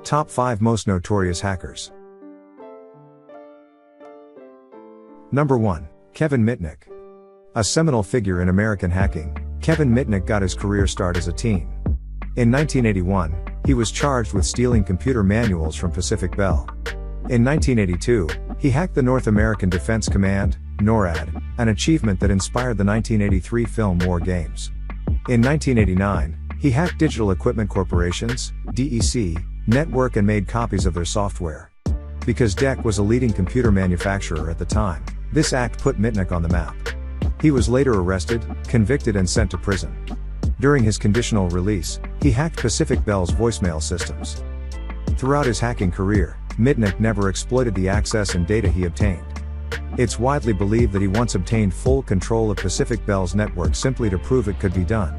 Top 5 Most Notorious Hackers. Number 1. Kevin Mitnick. A seminal figure in American hacking, Kevin Mitnick got his career start as a teen. In 1981, he was charged with stealing computer manuals from Pacific Bell. In 1982, he hacked the North American Defense Command, NORAD, an achievement that inspired the 1983 film War Games. In 1989, he hacked Digital Equipment Corporation's, DEC, network and made copies of their software. Because DEC was a leading computer manufacturer at the time, this act put Mitnick on the map. He was later arrested, convicted and sent to prison. During his conditional release, he hacked Pacific Bell's voicemail systems. Throughout his hacking career, Mitnick never exploited the access and data he obtained. It's widely believed that he once obtained full control of Pacific Bell's network simply to prove it could be done.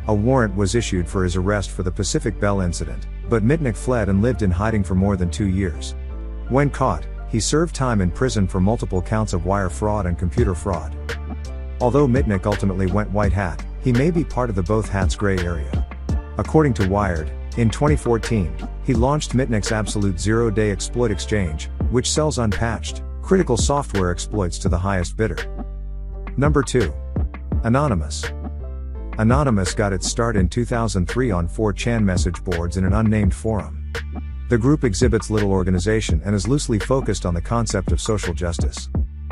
A warrant was issued for his arrest for the Pacific Bell incident, but Mitnick fled and lived in hiding for more than 2 years. When caught, he served time in prison for multiple counts of wire fraud and computer fraud. Although Mitnick ultimately went white hat, he may be part of the both hats gray area. According to Wired, in 2014, he launched Mitnick's Absolute Zero-Day Exploit Exchange, which sells unpatched, critical software exploits to the highest bidder. Number 2. Anonymous. Anonymous got its start in 2003 on 4chan message boards in an unnamed forum. The group exhibits little organization and is loosely focused on the concept of social justice.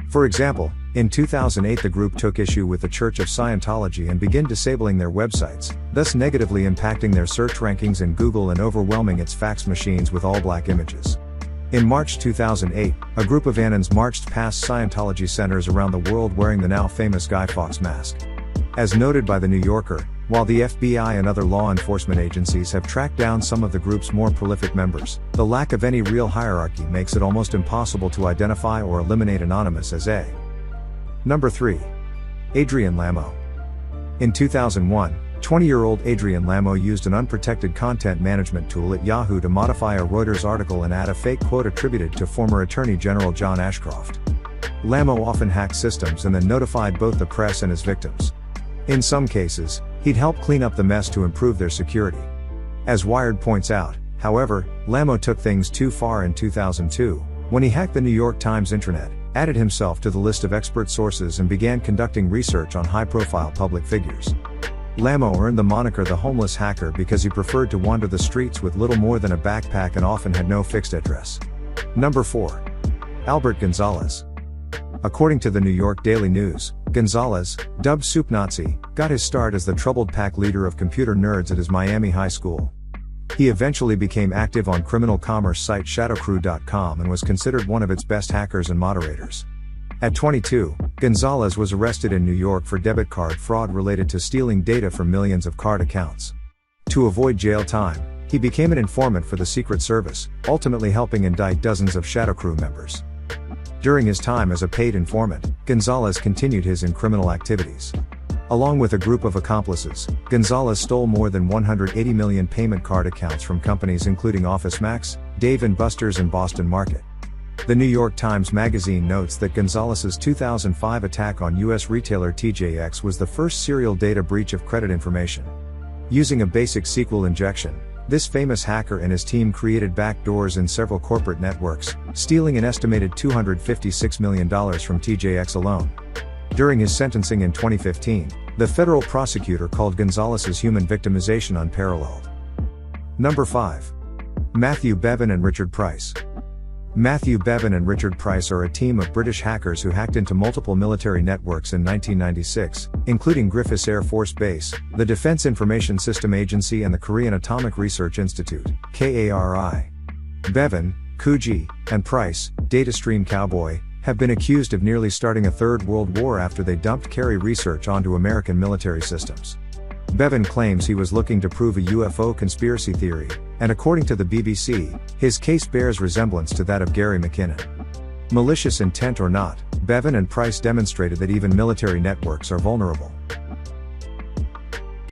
For example, in 2008 the group took issue with the Church of Scientology and began disabling their websites, thus negatively impacting their search rankings in Google and overwhelming its fax machines with all-black images. In March 2008, a group of Anons marched past Scientology centers around the world wearing the now famous Guy Fawkes mask. As noted by The New Yorker, while the FBI and other law enforcement agencies have tracked down some of the group's more prolific members, the lack of any real hierarchy makes it almost impossible to identify or eliminate Anonymous as a. Number 3. Adrian Lammo. In 2001, 20-year-old Adrian Lammo used an unprotected content management tool at Yahoo to modify a Reuters article and add a fake quote attributed to former Attorney General John Ashcroft. Lammo often hacked systems and then notified both the press and his victims. In some cases, he'd help clean up the mess to improve their security. As Wired points out, however, Lammo took things too far in 2002, when he hacked the New York Times intranet, added himself to the list of expert sources and began conducting research on high-profile public figures. Lammo earned the moniker the homeless hacker because he preferred to wander the streets with little more than a backpack and often had no fixed address. Number 4. Albert Gonzalez. According to the New York Daily News, Gonzalez, dubbed Soup Nazi, got his start as the troubled pack leader of computer nerds at his Miami high school. He eventually became active on criminal commerce site shadowcrew.com and was considered one of its best hackers and moderators. At 22, Gonzalez was arrested in New York for debit card fraud related to stealing data from millions of card accounts. To avoid jail time, he became an informant for the Secret Service, ultimately helping indict dozens of Shadow Crew members. During his time as a paid informant, Gonzalez continued his criminal activities. Along with a group of accomplices, Gonzalez stole more than 180 million payment card accounts from companies including Office Max, Dave & Buster's and Boston Market. The New York Times Magazine notes that Gonzalez's 2005 attack on U.S. retailer TJX was the first serial data breach of credit information. Using a basic SQL injection, this famous hacker and his team created backdoors in several corporate networks, stealing an estimated $256 million from TJX alone. During his sentencing in 2015, the federal prosecutor called Gonzalez's human victimization unparalleled. Number 5. Matthew Bevan and Richard Price. Matthew Bevan and Richard Price are a team of British hackers who hacked into multiple military networks in 1996, including Griffiths Air Force Base, the Defense Information System Agency and the Korean Atomic Research Institute, KARI. Bevan, Kuji, and Price, Datastream Cowboy, have been accused of nearly starting a third world war after they dumped Kerry research onto American military systems. Bevan claims he was looking to prove a UFO conspiracy theory, and according to the BBC, his case bears resemblance to that of Gary McKinnon. Malicious intent or not, Bevan and Price demonstrated that even military networks are vulnerable.